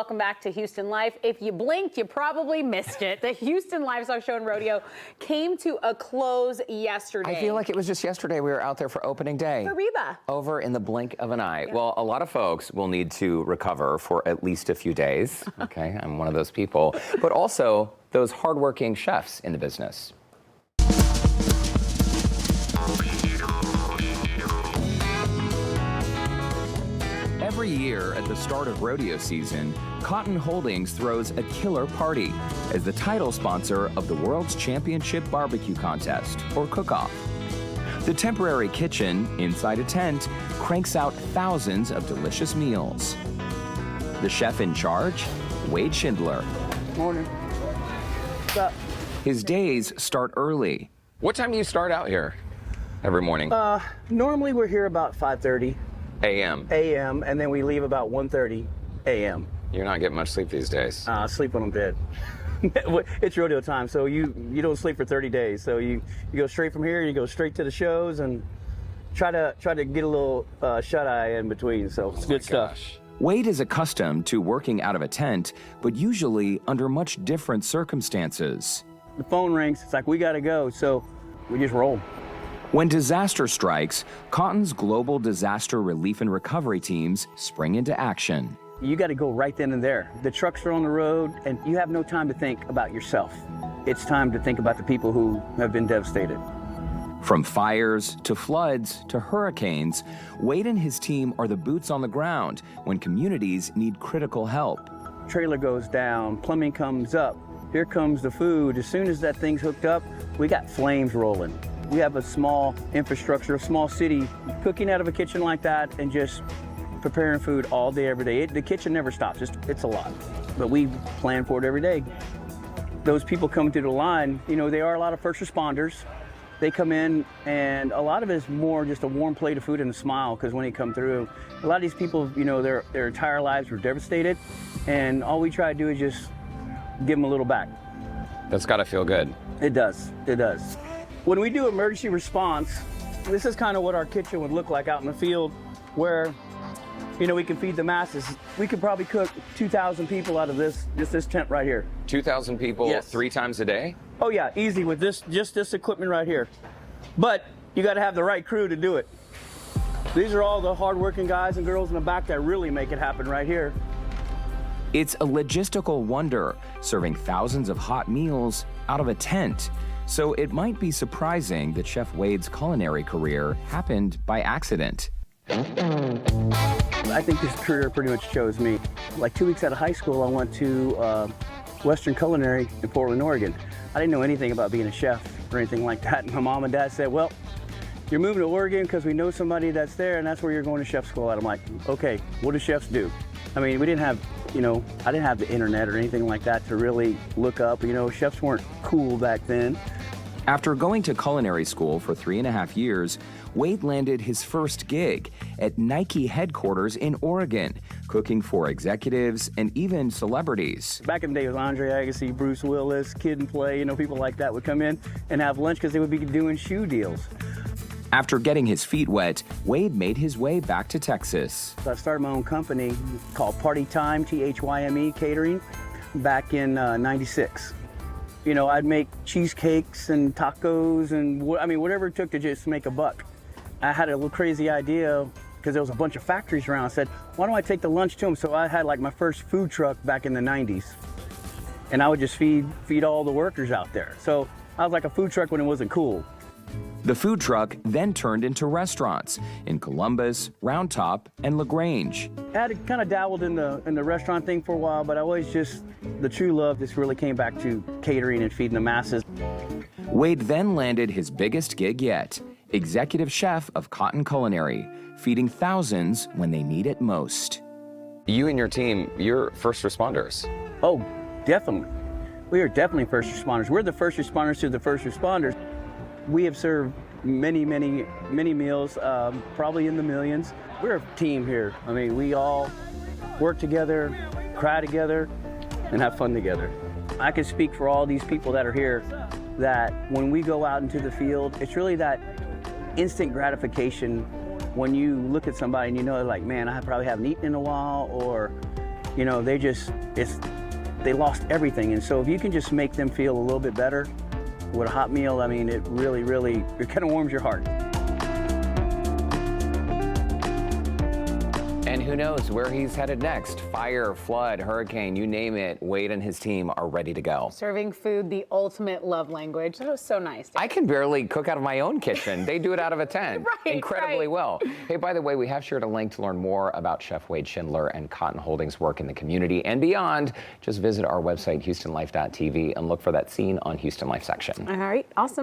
welcome back to Houston Life. If you blinked, you probably missed it. The Houston Livestock Show and Rodeo came to a close yesterday. I feel like it was just yesterday we were out there for opening day. For Reba. Over in the blink of an eye. Yeah. Well, a lot of folks will need to recover for at least a few days. Okay, I'm one of those people. But also those hardworking chefs in the business. Every year at the start of rodeo season, Cotton Holdings throws a killer party as the title sponsor of the World's Championship Barbecue Contest, or Cook-Off. The temporary kitchen, inside a tent, cranks out thousands of delicious meals. The chef in charge, Wade Schindler. Morning. What's up? His days start early. What time do you start out here every morning? Normally we're here about 5:30 a.m. and then we leave about 1:30 a.m. You're not getting much sleep these days. Sleep when I'm dead. It's rodeo time, so you don't sleep for 30 days. So you go straight from here, you go straight to the shows, and try to get a little shut-eye in between. So it's good stuff. Wade is accustomed to working out of a tent, but usually under much different circumstances. The phone rings. It's like, we got to go. So we just roll. When disaster strikes, Cotton's global disaster relief and recovery teams spring into action. You got to go right then and there. The trucks are on the road, and you have no time to think about yourself. It's time to think about the people who have been devastated. From fires to floods to hurricanes, Wade and his team are the boots on the ground when communities need critical help. Trailer goes down, plumbing comes up, here comes the food. As soon as that thing's hooked up, we got flames rolling. We have a small infrastructure, a small city, cooking out of a kitchen like that and just preparing food all day, every day. The kitchen never stops. It's a lot, but we plan for it every day. Those people coming through the line, you know, they are a lot of first responders. They come in, and a lot of it is more just a warm plate of food and a smile, because when they come through, a lot of these people, you know, their entire lives were devastated, and all we try to do is just give them a little back. That's got to feel good. It does. It does. When we do emergency response, this is kind of what our kitchen would look like out in the field, where, you know, we can feed the masses. We could probably cook 2,000 people out of this tent right here. 2,000 people, yes. 3 times a day? Oh yeah, easy with just this equipment right here. But you got to have the right crew to do it. These are all the hardworking guys and girls in the back that really make it happen right here. It's a logistical wonder, serving thousands of hot meals out of a tent. So it might be surprising that Chef Wade's culinary career happened by accident. I think this career pretty much chose me. Like 2 weeks out of high school, I went to Western Culinary in Portland, Oregon. I didn't know anything about being a chef or anything like that. And my mom and dad said, well, you're moving to Oregon because we know somebody that's there, and that's where you're going to chef school at. I'm like, okay, what do chefs do? I mean, we didn't have, you know, I didn't have the internet or anything like that to really look up. You know, chefs weren't cool back then. After going to culinary school for 3.5 years, Wade landed his first gig at Nike headquarters in Oregon, cooking for executives and even celebrities. Back in the day, it was Andre Agassi, Bruce Willis, Kid and Play, you know, people like that would come in and have lunch because they would be doing shoe deals. After getting his feet wet, Wade made his way back to Texas. So I started my own company called Party Time, THYME Catering, back in '96. You know, I'd make cheesecakes and tacos and whatever it took to just make a buck. I had a little crazy idea because there was a bunch of factories around. I said, why don't I take the lunch to them? So I had like my first food truck back in the 90s. And I would just feed all the workers out there. So I was like a food truck when it wasn't cool. The food truck then turned into restaurants in Columbus, Round Top, and LaGrange. I had kind of dabbled in the restaurant thing for a while, but I always the true love just really came back to catering and feeding the masses. Wade then landed his biggest gig yet, executive chef of Cotton Culinary, feeding thousands when they need it most. You and your team, you're first responders. Oh, definitely. We are definitely first responders. We're the first responders to the first responders. We have served many, many, many meals, probably in the millions. We're a team here. I mean, we all work together, cry together, and have fun together. I can speak for all these people that are here that when we go out into the field, it's really that instant gratification when you look at somebody and you know, like, man, I probably haven't eaten in a while, or you know, they lost everything. And so if you can just make them feel a little bit better with a hot meal, I mean, it really, really, it kind of warms your heart. And who knows where he's headed next? Fire, flood, hurricane, you name it. Wade and his team are ready to go. Serving food, the ultimate love language. That was so nice. I can barely cook out of my own kitchen. They do it out of a tent. Incredibly well. Hey, by the way, we have shared a link to learn more about Chef Wade Schindler and Cotton Holdings' work in the community and beyond. Just visit our website, HoustonLife.tv, and look for that scene on Houston Life section. All right, awesome.